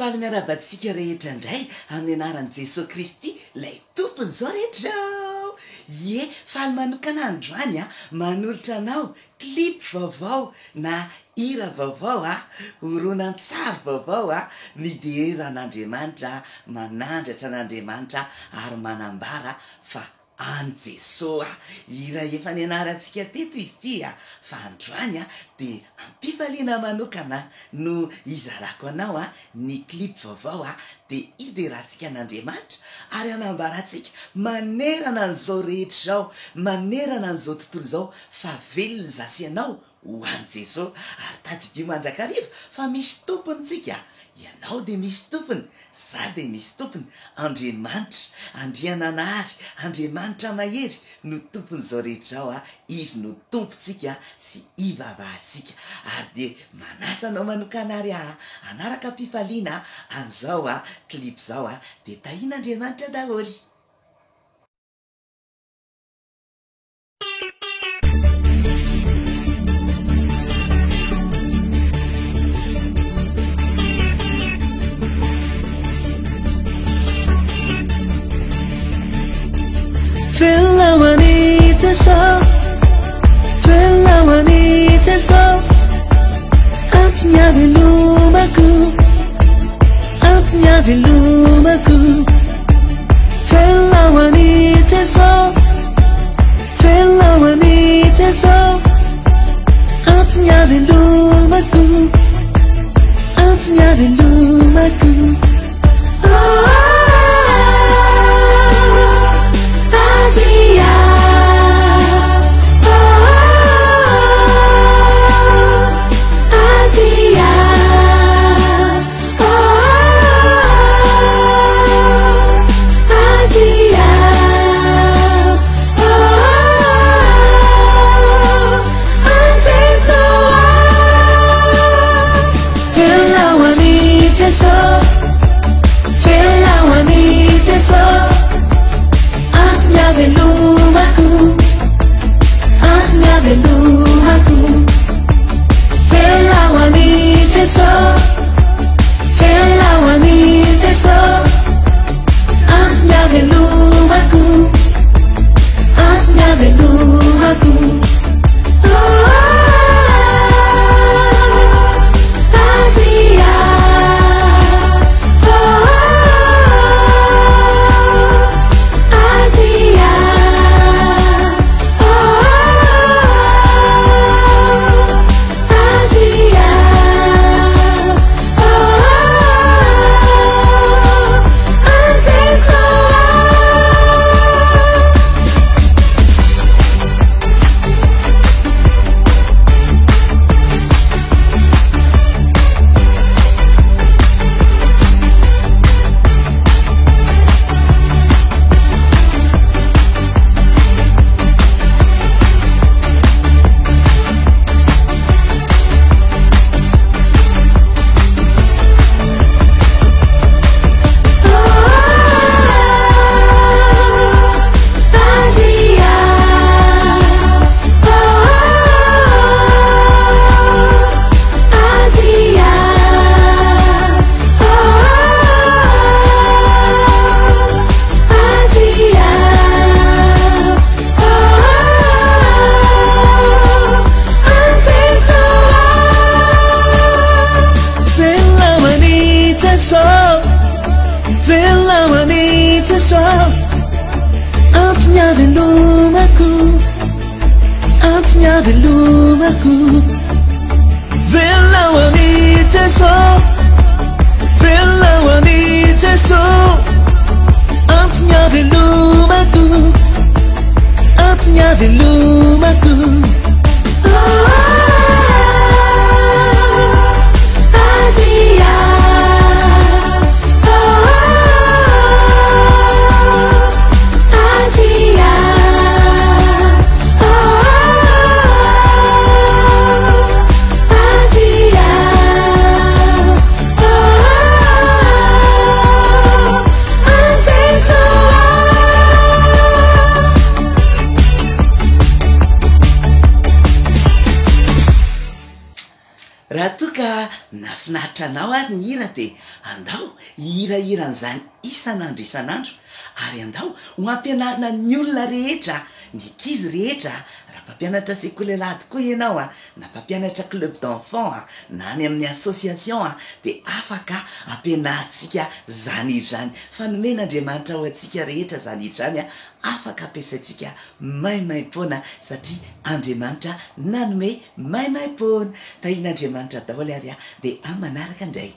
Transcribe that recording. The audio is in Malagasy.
faly miarabantsika rehetra indray amin'ny anaran'i Jesosy Kristy lay tompony zao rehetra ye faly manokana androany manolotra anao clip vaovao na hira vaovao horonan-tsary vaovao mideran'Andriamanitra manandratra an'Andriamanitra ary manambara fa an Jesosy hira efa nianarantsika teto izy ty fa androany de ampifaliana manokana no izarako anao ny clip vaovao de ideratsika an'Andriamanitra ary anambaratsika manerana an'izao rehetra zao manerana an'izao tontolo zao fa velona zasy ianao ho an Jesosy ary tadidio mandrakariva fa misy tompontsika ianao de misy tompony za de misy tompony Andriamanitra andriananary Andriamanitra mahery no tompony zao rehetra zao izy no tompontsika sy ivavahantsika ary de manasa anao manokana ary anaraka mpifaliana an'izao clip zao de tahin'Andriamanitra daholy. Felawani teso, felawani teso, atnya velumaku, atnya velumaku. Felawani teso, felawani teso, atnya velumaku, atnya velumaku. nafinaritra anao ary ny hira de andao ihirairan'izany isan'andro ary andao ho ampianarina ny olona rehetra ny ankizy rehetra raha mpampianatra sekoly alady koa ianao na mpampianatra club d'enfant na any amin'ny association de afaka ampianarintsika zany izany fanomen'Andriamanitra ho antsika rehetra zany izany afaka ampiasaintsika maimaim-poana satria Andriamanitra nanome maimaim-poana tahin'Andriamanitra daholo ary de amanaraka indray